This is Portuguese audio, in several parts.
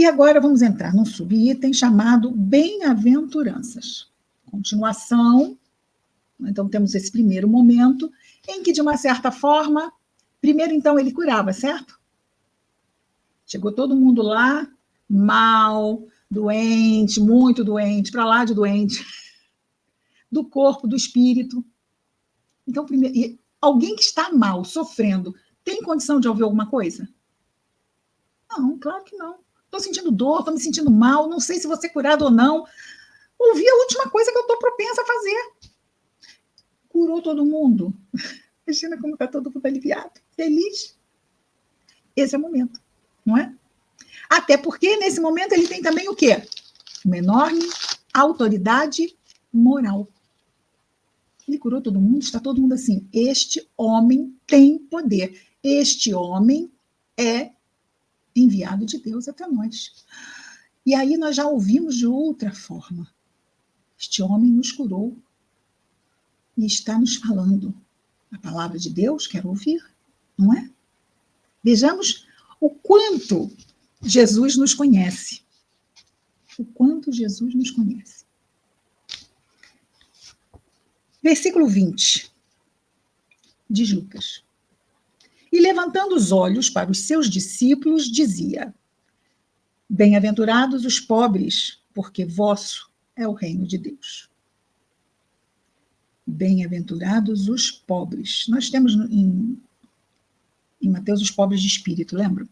E agora vamos entrar num subitem chamado bem-aventuranças. Continuação. Então, temos esse primeiro momento em que, de uma certa forma, primeiro, então, ele curava, certo? Chegou todo mundo lá, mal, doente, muito doente, para lá de doente, do corpo, do espírito. Então, primeiro, alguém que está mal, sofrendo, tem condição de ouvir alguma coisa? Não, claro que não. Estou sentindo dor, estou me sentindo mal, não sei se vou ser curado ou não. Ouvi a última coisa que eu estou propensa a fazer. Curou todo mundo. Imagina como está todo mundo aliviado, feliz. Esse é o momento, não é? Até porque, nesse momento, ele tem também o quê? Uma enorme autoridade moral. Ele curou todo mundo, está todo mundo assim. Este homem tem poder. Este homem é enviado de Deus até nós. E aí nós já ouvimos de outra forma. Este homem nos curou e está nos falando a palavra de Deus, quero ouvir, não é? Vejamos o quanto Jesus nos conhece. O quanto Jesus nos conhece. Versículo 20, diz Lucas. E levantando os olhos para os seus discípulos, dizia: Bem-aventurados os pobres, porque vosso é o reino de Deus. Bem-aventurados os pobres. Nós temos em Mateus os pobres de espírito, lembra?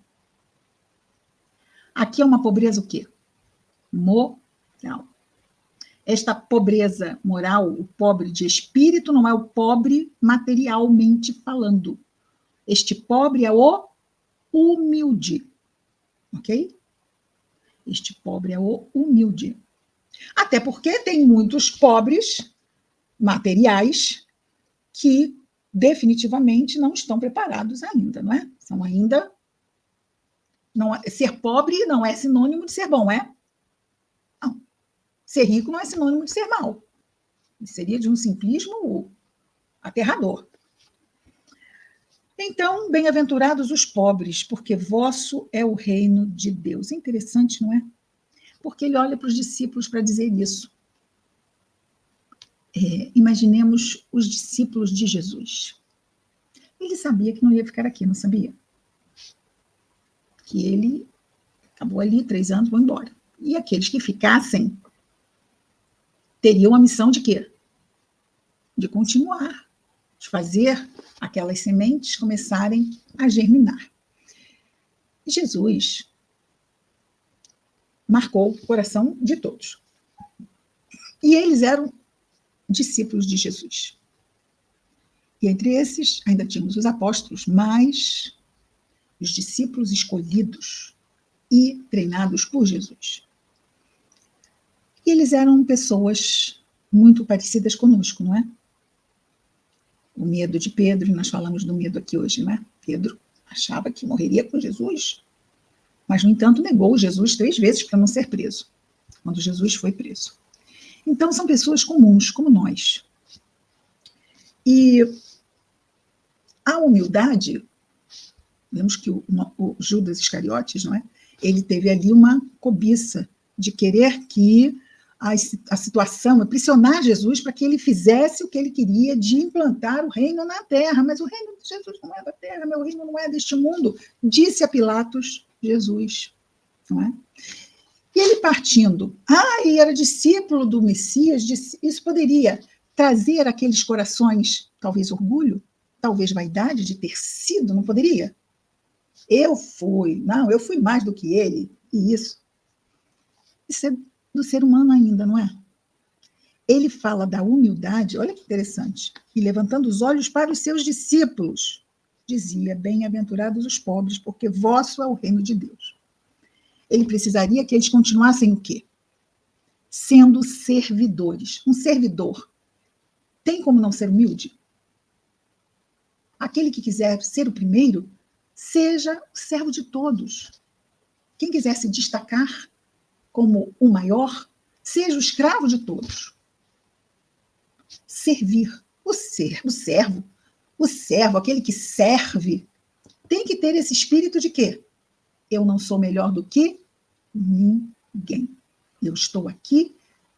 Aqui é uma pobreza o quê? Moral. Esta pobreza moral, o pobre de espírito, não é o pobre materialmente falando. Este pobre é o humilde. Ok? Este pobre é o humilde. Até porque tem muitos pobres materiais que definitivamente não estão preparados ainda, não é? São ainda... Não, ser pobre não é sinônimo de ser bom, é? Não. Ser rico não é sinônimo de ser mal. Seria de um simplismo aterrador. Então, bem-aventurados os pobres, porque vosso é o reino de Deus. É interessante, não é? Porque ele olha para os discípulos para dizer isso. Imaginemos os discípulos de Jesus. Ele sabia que não ia ficar aqui, não sabia? Que ele acabou ali, 3 anos, vão embora. E aqueles que ficassem teriam a missão de quê? De continuar, de fazer aquelas sementes começarem a germinar. Jesus marcou o coração de todos. E eles eram discípulos de Jesus. E entre esses, ainda tínhamos os apóstolos, mas os discípulos escolhidos e treinados por Jesus. E eles eram pessoas muito parecidas conosco, não é? O medo de Pedro, nós falamos do medo aqui hoje, não é? Pedro achava que morreria com Jesus, mas, no entanto, negou Jesus 3 vezes para não ser preso, quando Jesus foi preso. Então, são pessoas comuns, como nós. E a humildade, vemos que o Judas Iscariotes, não é? Ele teve ali uma cobiça de querer que a situação, pressionar Jesus para que ele fizesse o que ele queria de implantar o reino na terra. Mas o reino de Jesus não é da terra, meu reino não é deste mundo, disse a Pilatos Jesus, não é? E ele partindo, e era discípulo do Messias, isso poderia trazer àqueles corações, talvez orgulho, talvez vaidade de ter sido, não poderia? Eu fui mais do que ele, e isso é do ser humano ainda, não é? Ele fala da humildade, olha que interessante, e levantando os olhos para os seus discípulos, dizia: bem-aventurados os pobres, porque vosso é o reino de Deus. Ele precisaria que eles continuassem o quê? Sendo servidores. Um servidor tem como não ser humilde? Aquele que quiser ser o primeiro, seja o servo de todos. Quem quiser se destacar como o maior, seja o escravo de todos. Servir. O servo, aquele que serve, tem que ter esse espírito de quê? Eu não sou melhor do que ninguém. Eu estou aqui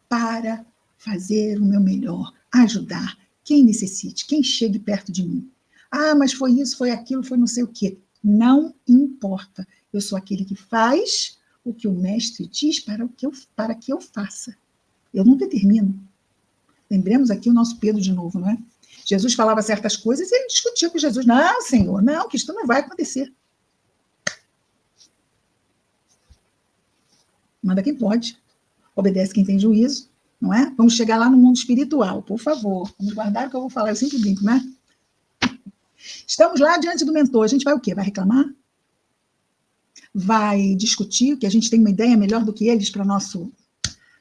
para fazer o meu melhor, ajudar quem necessite, quem chegue perto de mim. Ah, mas foi isso, foi aquilo, foi não sei o quê. Não importa. Eu sou aquele que faz o que o mestre diz para que eu faça. Eu não determino. Lembremos aqui o nosso Pedro de novo, não é? Jesus falava certas coisas e ele discutia com Jesus. Não, Senhor, não, que isto não vai acontecer. Manda quem pode. Obedece quem tem juízo, não é? Vamos chegar lá no mundo espiritual, por favor. Vamos guardar o que eu vou falar, eu sempre brinco, né? Estamos lá diante do mentor, a gente vai o quê? Vai reclamar? Vai discutir, que a gente tem uma ideia melhor do que eles para o nosso...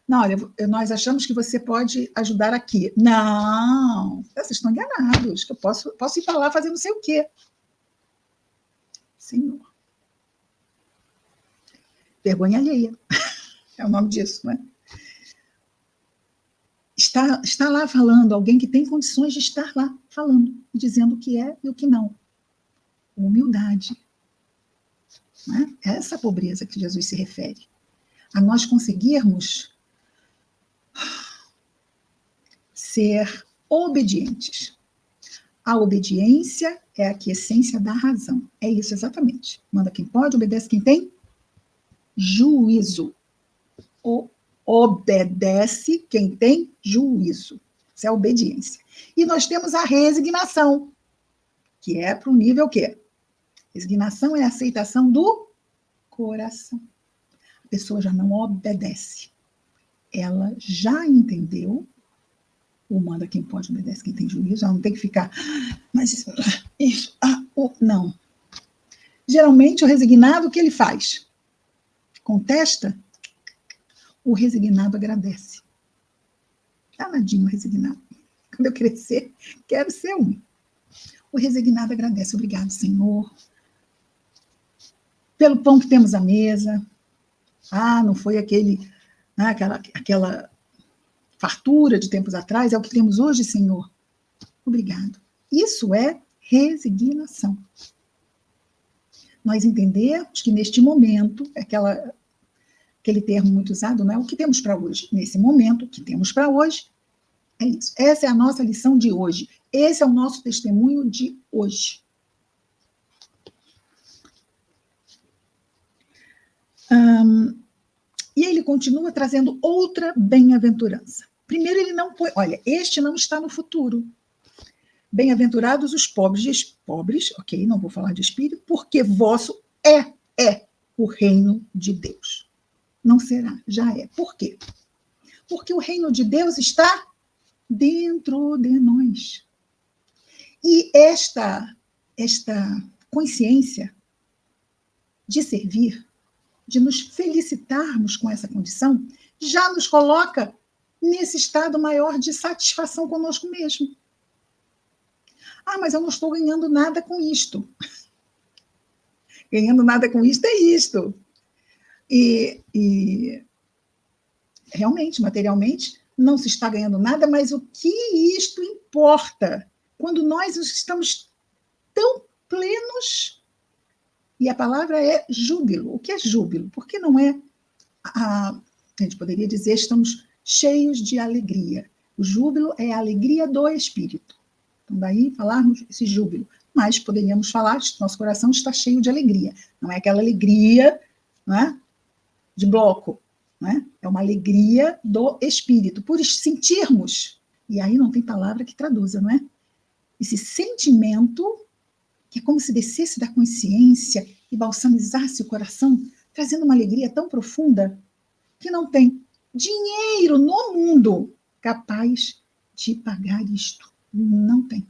Não, olha, nós achamos que você pode ajudar aqui. Não, vocês estão enganados, que eu posso ir para lá fazer não sei o quê. Senhor. Vergonha alheia. É o nome disso, né? Está lá falando, alguém que tem condições de estar lá falando, dizendo o que é e o que não. Humildade. Né? É essa pobreza que Jesus se refere. A nós conseguirmos ser obedientes. A obediência é a quiescência da razão. É isso exatamente. Manda quem pode, obedece quem tem juízo. Obedece quem tem juízo. Isso é a obediência. E nós temos a resignação, que é para o nível o quê? Resignação é a aceitação do coração. A pessoa já não obedece. Ela já entendeu, ou manda quem pode, obedece quem tem juízo, ela não tem que ficar, mas isso, não. Geralmente o resignado, o que ele faz? Contesta? O resignado agradece. Danadinho o resignado. Quando eu crescer, quero ser um. O resignado agradece. Obrigado, Senhor, pelo pão que temos à mesa. Não foi aquela fartura de tempos atrás, é o que temos hoje, Senhor. Obrigado. Isso é resignação. Nós entendemos que neste momento, aquele termo muito usado, não é o que temos para hoje. Nesse momento, o que temos para hoje é isso. Essa é a nossa lição de hoje. Esse é o nosso testemunho de hoje. E ele continua trazendo outra bem-aventurança. Primeiro, ele não põe... Olha, este não está no futuro. Bem-aventurados os pobres, ok, não vou falar de espírito, porque vosso é o reino de Deus. Não será, já é. Por quê? Porque o reino de Deus está dentro de nós. E esta consciência de servir, de nos felicitarmos com essa condição, já nos coloca nesse estado maior de satisfação conosco mesmo. Mas eu não estou ganhando nada com isto. Ganhando nada com isto é isto. E realmente, materialmente, não se está ganhando nada, mas o que isto importa? Quando nós estamos tão plenos, e a palavra é júbilo. O que é júbilo? Porque não é, a gente poderia dizer, estamos cheios de alegria. O júbilo é a alegria do espírito. Então, daí falarmos esse júbilo. Mas poderíamos falar, nosso coração está cheio de alegria. Não é aquela alegria, não é, de bloco. Não é? É uma alegria do espírito, por sentirmos. E aí não tem palavra que traduza, não é? Esse sentimento que é como se descesse da consciência e balsamizasse o coração, trazendo uma alegria tão profunda que não tem dinheiro no mundo capaz de pagar isto. Não tem.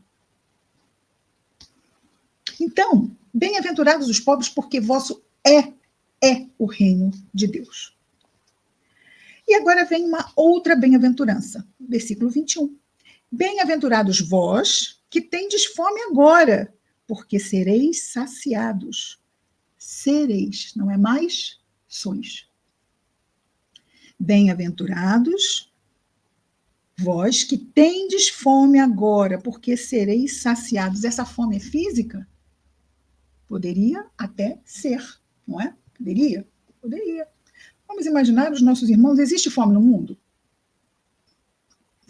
Então, bem-aventurados os pobres, porque vosso é o reino de Deus. E agora vem uma outra bem-aventurança, versículo 21. Bem-aventurados vós, que tendes fome agora, porque sereis saciados. Sereis, não é mais, sois. Bem-aventurados vós que tendes fome agora, porque sereis saciados. Essa fome é física? Poderia até ser, não é? Poderia. Vamos imaginar os nossos irmãos. Existe fome no mundo?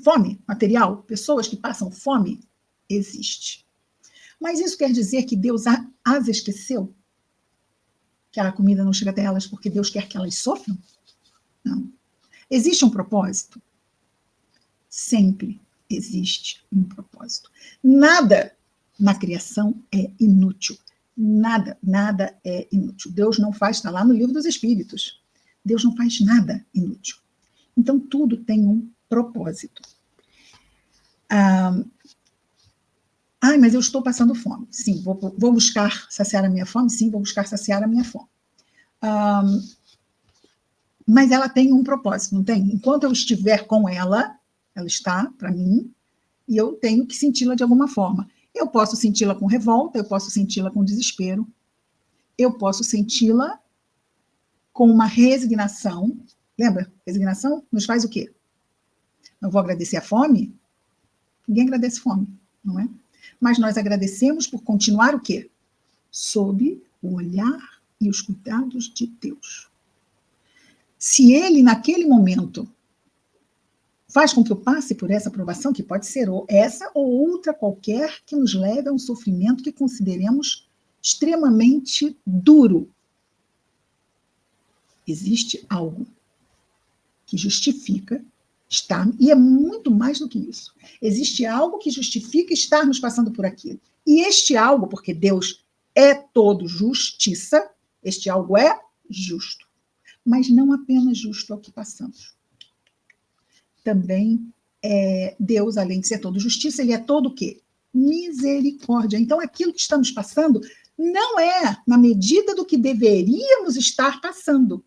Fome material? Pessoas que passam fome? Existe. Mas isso quer dizer que Deus as esqueceu? Que a comida não chega até elas porque Deus quer que elas sofram? Não. Existe um propósito? Sempre existe um propósito. Nada na criação é inútil. Nada, nada é inútil. Deus não faz, está lá no Livro dos Espíritos. Deus não faz nada inútil. Então, tudo tem um propósito. Mas eu estou passando fome. Sim, vou buscar saciar a minha fome? Sim, vou buscar saciar a minha fome. Mas ela tem um propósito, não tem? Enquanto eu estiver com ela está para mim, e eu tenho que senti-la de alguma forma. Eu posso senti-la com revolta, eu posso senti-la com desespero, eu posso senti-la com uma resignação. Lembra? Resignação nos faz o quê? Eu vou agradecer a fome? Ninguém agradece fome, não é? Mas nós agradecemos por continuar o quê? Sob o olhar e os cuidados de Deus. Se Ele, naquele momento, faz com que eu passe por essa provação, que pode ser essa ou outra qualquer, que nos leve a um sofrimento que consideremos extremamente duro, existe algo que justifica estar, e é muito mais do que isso. Existe algo que justifica estarmos passando por aquilo. E este algo, porque Deus é todo justiça, este algo é justo. Mas não apenas justo ao que passamos. Também Deus, além de ser todo justiça, ele é todo o quê? Misericórdia. Então, aquilo que estamos passando não é na medida do que deveríamos estar passando.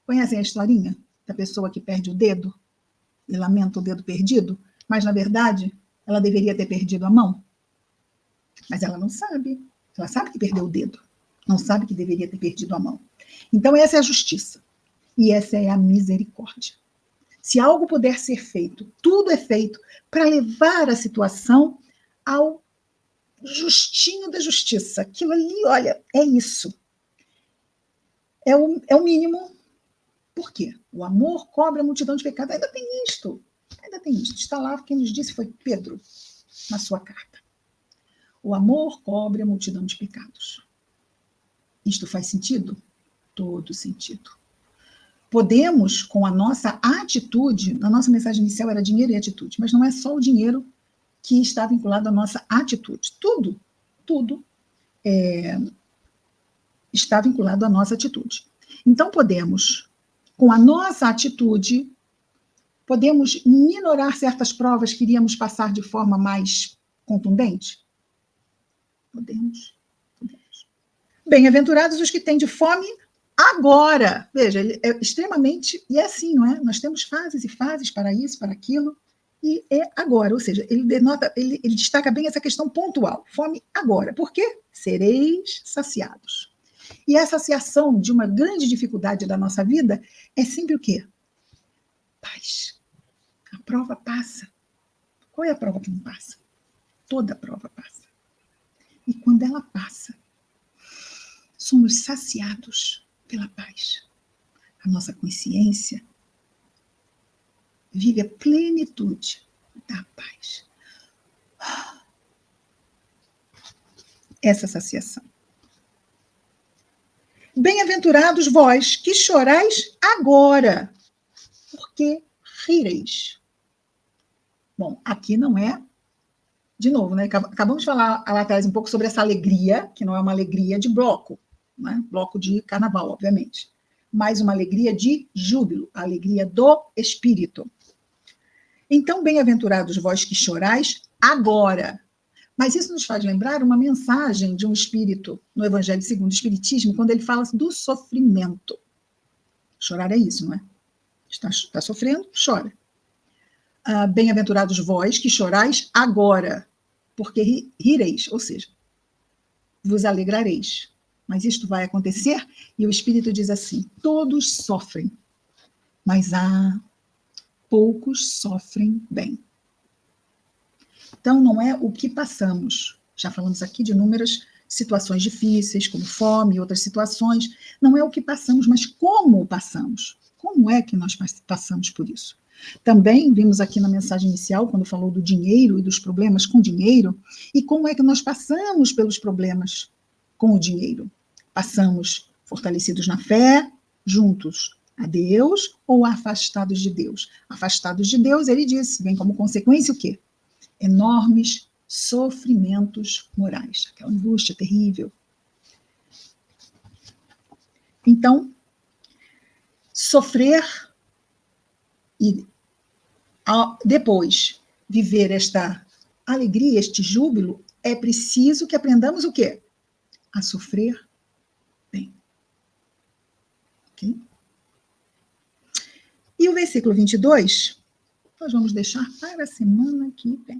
Conhecem a historinha da pessoa que perde o dedo e lamenta o dedo perdido? Mas, na verdade, ela deveria ter perdido a mão. Mas ela não sabe. Ela sabe que perdeu o dedo. Não sabe que deveria ter perdido a mão. Então, essa é a justiça. E essa é a misericórdia. Se algo puder ser feito, tudo é feito para levar a situação ao justinho da justiça. Aquilo ali, olha, é isso. É o mínimo. Por quê? O amor cobre a multidão de pecados. Ainda tem isto. Está lá, quem nos disse foi Pedro, na sua carta. O amor cobre a multidão de pecados. Isto faz sentido? Todo sentido. Podemos, com a nossa atitude, na nossa mensagem inicial era dinheiro e atitude, mas não é só o dinheiro que está vinculado à nossa atitude. Tudo está vinculado à nossa atitude. Então, podemos, com a nossa atitude, podemos minorar certas provas que iríamos passar de forma mais contundente? Podemos. Bem-aventurados os que têm de fome agora. Veja, ele é extremamente... E é assim, não é? Nós temos fases e fases para isso, para aquilo, e é agora. Ou seja, ele destaca bem essa questão pontual. Fome agora. Por quê? Sereis saciados. E a saciação de uma grande dificuldade da nossa vida é sempre o quê? Paz. A prova passa. Qual é a prova que não passa? Toda prova passa. E quando ela passa, somos saciados pela paz. A nossa consciência vive a plenitude da paz. Essa saciação. Bem-aventurados vós que chorais agora, porque rireis. Bom, aqui não é, de novo, né? Acabamos de falar lá atrás um pouco sobre essa alegria, que não é uma alegria de bloco, né? Bloco de carnaval, obviamente, mas uma alegria de júbilo, a alegria do espírito. Então, bem-aventurados vós que chorais agora. Mas isso nos faz lembrar uma mensagem de um espírito no Evangelho segundo o Espiritismo, quando ele fala do sofrimento. Chorar é isso, não é? Está sofrendo, chora. Bem-aventurados vós que chorais agora, porque rireis, ou seja, vos alegrareis. Mas isto vai acontecer, e o Espírito diz assim, todos sofrem, mas poucos sofrem bem. Então, não é o que passamos. Já falamos aqui de inúmeras situações difíceis, como fome e outras situações. Não é o que passamos, mas como passamos. Como é que nós passamos por isso? Também vimos aqui na mensagem inicial, quando falou do dinheiro e dos problemas com dinheiro, e como é que nós passamos pelos problemas com o dinheiro. Passamos fortalecidos na fé, juntos a Deus ou afastados de Deus? Afastados de Deus, ele disse, vem como consequência o quê? Enormes sofrimentos morais, aquela angústia terrível. Então, sofrer e depois viver esta alegria, este júbilo, é preciso que aprendamos o quê? A sofrer bem. Okay? E o versículo 22, nós vamos deixar para a semana que vem.